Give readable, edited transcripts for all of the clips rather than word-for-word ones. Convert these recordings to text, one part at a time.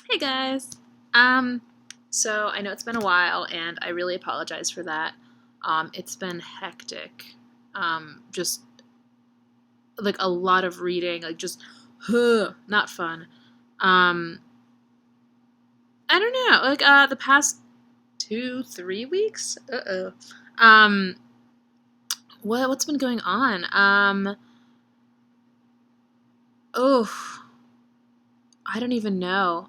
Hey guys. Um, so I know it's been a while and I really apologize for that. It's been hectic. Just like a lot of reading, like just not fun. Um, I don't know, like the past 2, 3 weeks. Um, what's been going on? Oh, I don't even know.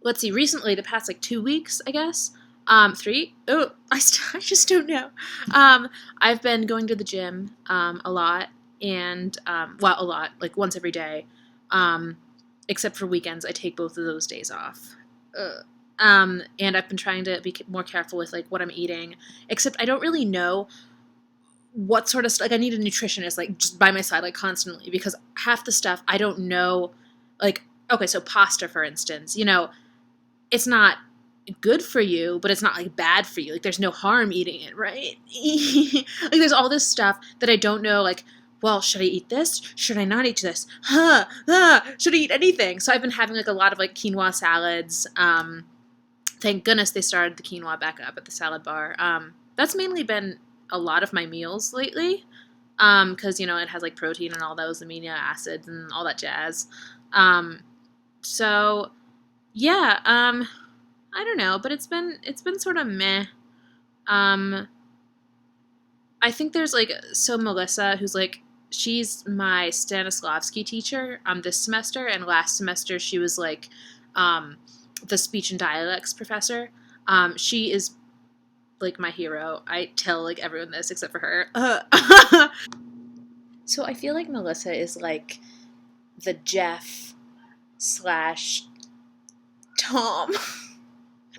Let's see, recently, the past like 2 weeks, I guess. Three. Oh, I just don't know. I've been going to the gym a lot, and well, a lot, like once every day, um, except for weekends. I take both of those days off. Ugh. And I've been trying to be more careful with like what I'm eating. Except I don't really know what sort of like I need a nutritionist like just by my side like constantly because half the stuff I don't know. Like okay, so pasta for instance, it's not good for you, but it's not like bad for you. Like there's no harm eating it, right? Like there's all this stuff that I don't know. Like, well, should I eat this? Should I not eat this? Should I eat anything? So I've been having like a lot of like quinoa salads. Thank goodness they started the quinoa back up at the salad bar. That's mainly been a lot of my meals lately. Because it has like protein and all those amino acids and all that jazz. So yeah, I don't know, but it's been sort of meh. Um, I think there's like so Melissa, who's like she's my Stanislavski teacher this semester, and last semester she was like the speech and dialects professor. She is like my hero. I tell like everyone this except for her. So I feel like Melissa is like the Jeff slash Tom.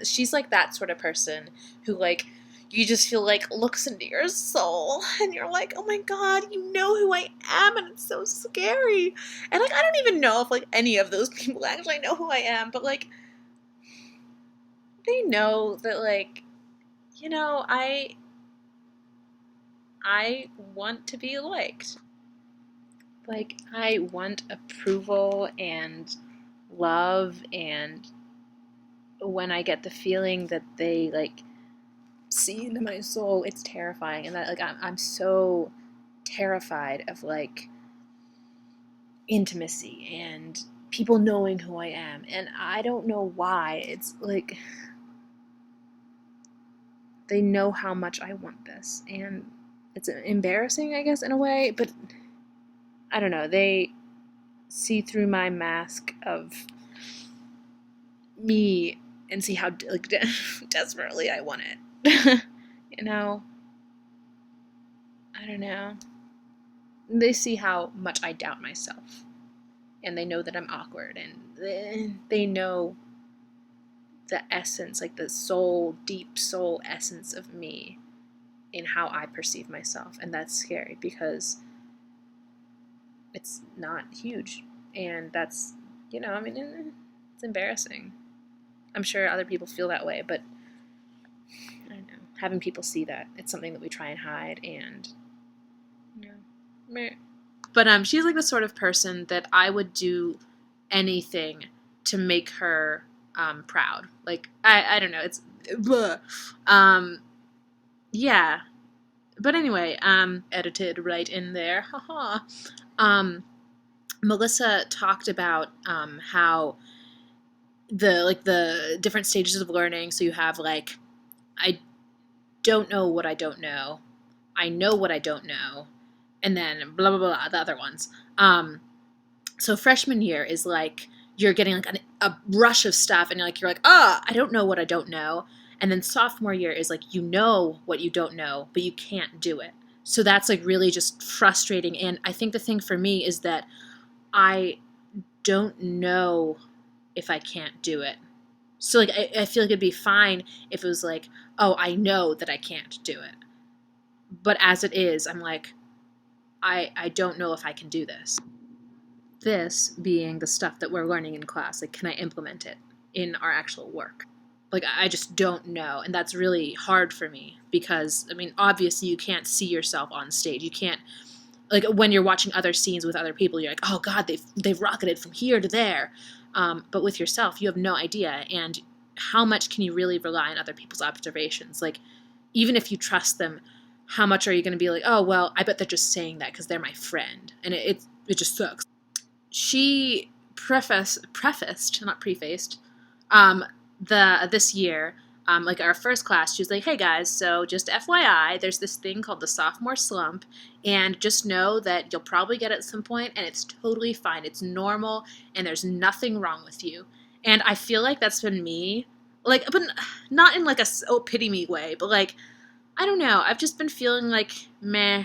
She's like that sort of person who like you just feel like looks into your soul and you're like, oh my god, you know who I am and it's so scary. And like I don't even know if like any of those people actually know who I am, but like they know that like you know I want to be liked. Like I want approval and love, and when I get the feeling that they like see into my soul, it's terrifying. And that like I'm so terrified of like intimacy and people knowing who I am, and I don't know why. It's like they know how much I want this, and it's embarrassing, I guess, in a way, but I don't know. They see through my mask of me and see how like desperately I want it. you know, I don't know. They see how much I doubt myself, and they know that I'm awkward, and they know the essence, like the soul, deep soul essence of me in how I perceive myself, and that's scary because it's not huge, and that's I mean, it's embarrassing. I'm sure other people feel that way, but I don't know. Having people see that, it's something that we try and hide, and meh. But she's like the sort of person that I would do anything to make her proud. Like I don't know. It's blah. Yeah. But anyway, edited right in there. Haha. Melissa talked about how the different stages of learning. So you have like I don't know what I don't know. I know what I don't know, and then blah blah blah the other ones. So freshman year is like you're getting like a rush of stuff, and you're like, I don't know what I don't know. And then sophomore year is like you know what you don't know, but you can't do it. So that's like really just frustrating. And I think the thing for me is that I don't know if I can't do it. So like I feel like it'd be fine if it was like, oh, I know that I can't do it. But as it is, I'm like, I don't know if I can do this. This being the stuff that we're learning in class, like, can I implement it in our actual work? Like, I just don't know, and that's really hard for me because, I mean, obviously you can't see yourself on stage. You can't like when you're watching other scenes with other people, you're like, oh God, they've rocketed from here to there. But with yourself, you have no idea. And how much can you really rely on other people's observations? Like, even if you trust them, how much are you going to be like, oh, well, I bet they're just saying that because they're my friend. And it just sucks. She prefaced, not prefaced, this year, like our first class, she was like, hey guys, so just FYI, there's this thing called the sophomore slump, and just know that you'll probably get it at some point, and it's totally fine. It's normal, and there's nothing wrong with you. And I feel like that's been me, like, but not in like a, oh, pity me way, but like, I don't know. I've just been feeling like, meh.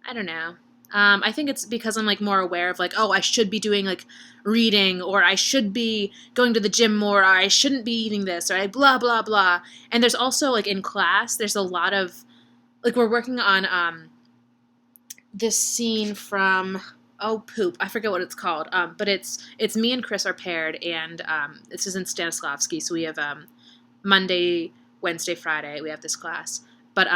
I don't know. I think it's because I'm like more aware of like, oh, I should be doing like reading, or I should be going to the gym more, or I shouldn't be eating this, or I blah, blah, blah. And there's also like in class, there's a lot of, like we're working on this scene from, oh poop, I forget what it's called. But it's me and Chris are paired, and this is in Stanislavski, so we have Monday, Wednesday, Friday, we have this class. But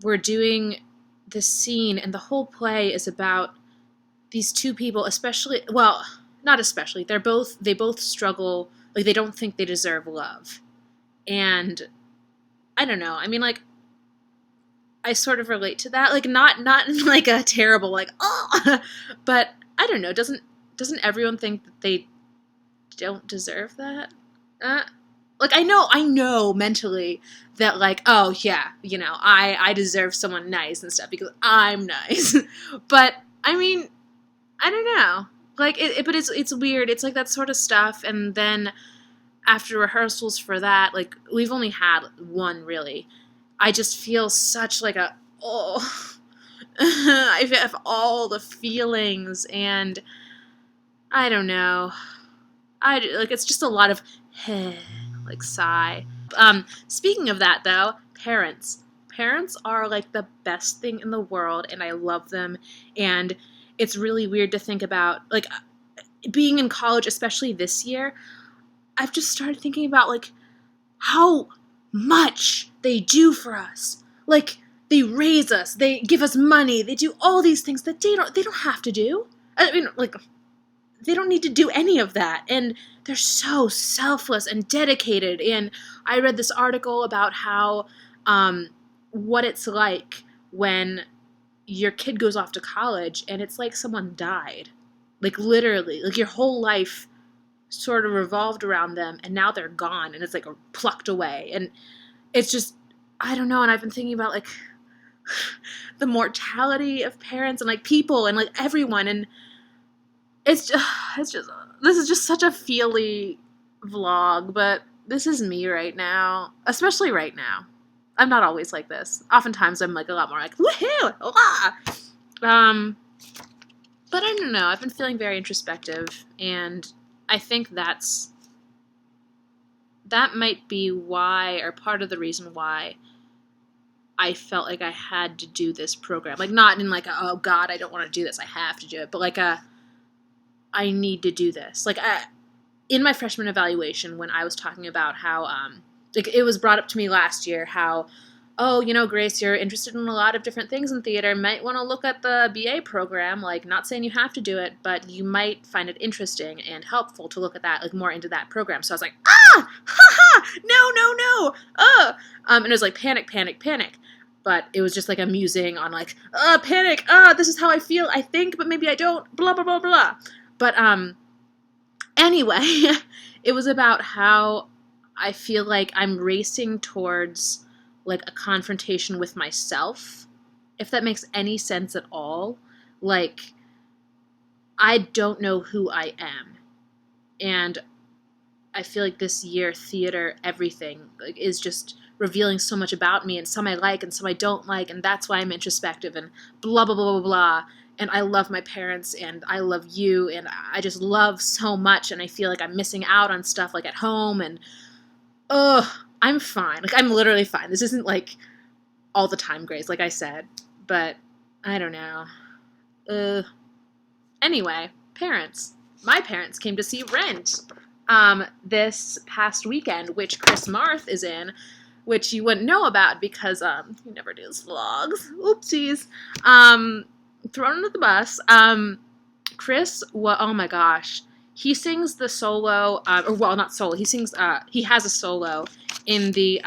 we're doing this scene, and the whole play is about these two people, especially, well, not especially, they both struggle, like they don't think they deserve love. And I don't know, I mean, like, I sort of relate to that, like not in like a terrible, like, oh, but I don't know, doesn't everyone think that they don't deserve that? Like, I know mentally that, like, oh, yeah, you know, I deserve someone nice and stuff because I'm nice. But, I mean, I don't know. Like, but it's weird. It's like that sort of stuff. And then after rehearsals for that, like, we've only had one, really. I just feel such, like, oh, I have all the feelings, and I don't know. Like, it's just a lot of, like, sigh. Speaking of that, though, parents. Parents are, like, the best thing in the world, and I love them, and it's really weird to think about, like, being in college, especially this year, I've just started thinking about, like, how much they do for us. Like, they raise us, they give us money, they do all these things that they don't have to do. I mean, like, they don't need to do any of that, and they're so selfless and dedicated. And I read this article about how what it's like when your kid goes off to college and it's like someone died, like literally, like your whole life sort of revolved around them, and now they're gone, and it's like plucked away. And it's just, I don't know. And I've been thinking about like the mortality of parents and like people and like everyone, and it's just, this is just such a feely vlog, but this is me right now, especially right now. I'm not always like this. Oftentimes I'm like a lot more like, woohoo, ah! But I don't know, I've been feeling very introspective, and I think that might be why, or part of the reason why I felt like I had to do this program. Like, not in like, oh God, I don't want to do this, I have to do it, but like I need to do this. Like, in my freshman evaluation, when I was talking about how, like, it was brought up to me last year how, oh, you know, Grace, you're interested in a lot of different things in theater, might want to look at the BA program, like, not saying you have to do it, but you might find it interesting and helpful to look at that, like, more into that program. So I was like, no, and it was like, panic. But it was just like a musing on like, panic, this is how I feel, I think, but maybe I don't, blah, blah, blah, blah. But, anyway, it was about how I feel like I'm racing towards, like, a confrontation with myself, if that makes any sense at all. Like, I don't know who I am. And I feel like this year, theater, everything, like, is just revealing so much about me, and some I like and some I don't like, and that's why I'm introspective, and blah, blah, blah, blah, blah. And I love my parents, and I love you, and I just love so much, and I feel like I'm missing out on stuff, like, at home, and, I'm fine. Like, I'm literally fine. This isn't, like, all the time, Grace, like I said, but I don't know. Anyway, parents. My parents came to see Rent, this past weekend, which Chris Marth is in, which you wouldn't know about because he never does vlogs. Oopsies. Thrown under the bus. Chris, oh my gosh, he sings the solo, or well, not solo. He sings. He has a solo in the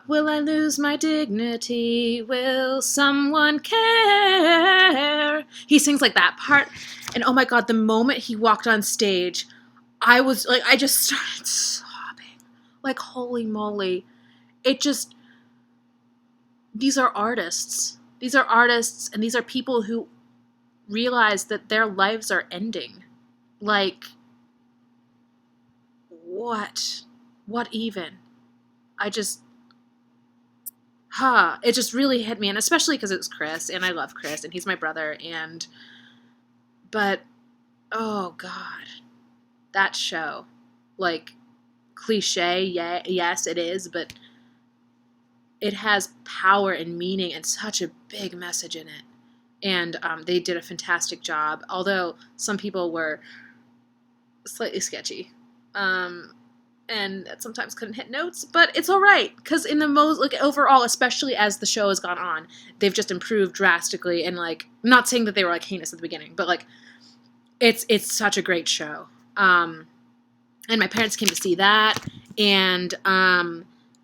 will I lose my dignity? Will someone care? He sings like that part, and oh my god, the moment he walked on stage, I was like, I just started sobbing, like holy moly, it just. These are artists. These are artists, and these are people who realize that their lives are ending. Like, what? What even? I just, it just really hit me, and especially because it was Chris, and I love Chris, and he's my brother, but, oh god, that show, like, cliche, yeah, yes, it is, but it has power and meaning and such a big message in it. And they did a fantastic job, although some people were slightly sketchy. And sometimes couldn't hit notes, but it's all right, because in the most, like, overall, especially as the show has gone on, they've just improved drastically, and, like, not saying that they were, like, heinous at the beginning, but, like, it's such a great show. And my parents came to see that, and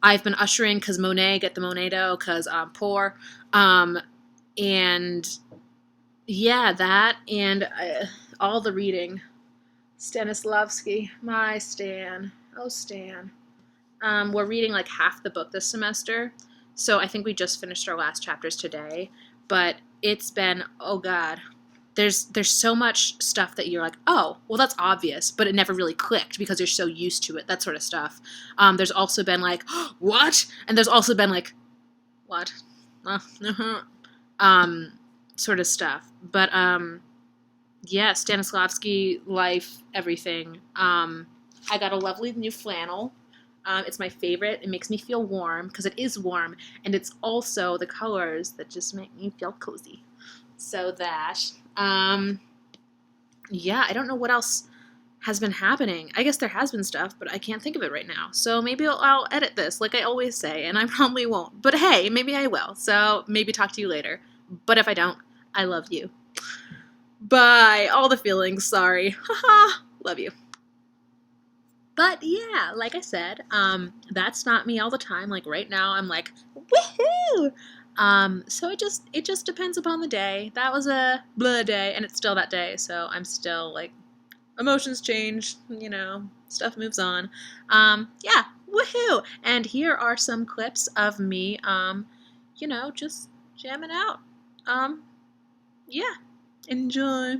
I've been ushering because Monet, get the Monet-do, because I'm poor, and yeah, that, and all the reading. Stanislavski, my Stan. Oh, Stan. We're reading like half the book this semester, so I think we just finished our last chapters today, but it's been, oh god, there's so much stuff that you're like, oh, well, that's obvious, but it never really clicked because you're so used to it, that sort of stuff. There's also been like, what? And there's also been like, what? Sort of stuff. But, yeah, Stanislavski, life, everything. I got a lovely new flannel. It's my favorite. It makes me feel warm because it is warm, and it's also the colors that just make me feel cozy. So that, yeah, I don't know what else has been happening. I guess there has been stuff, but I can't think of it right now. So maybe I'll edit this like I always say, and I probably won't. But hey, maybe I will. So maybe talk to you later. But if I don't, I love you. Bye. All the feelings. Sorry. Haha. Love you. But yeah, like I said, that's not me all the time. Like right now, I'm like, woohoo! So it just depends upon the day. That was a blah day, and it's still that day. So I'm still like, emotions change, stuff moves on. Yeah, woohoo! And here are some clips of me, just jamming out. Yeah, enjoy.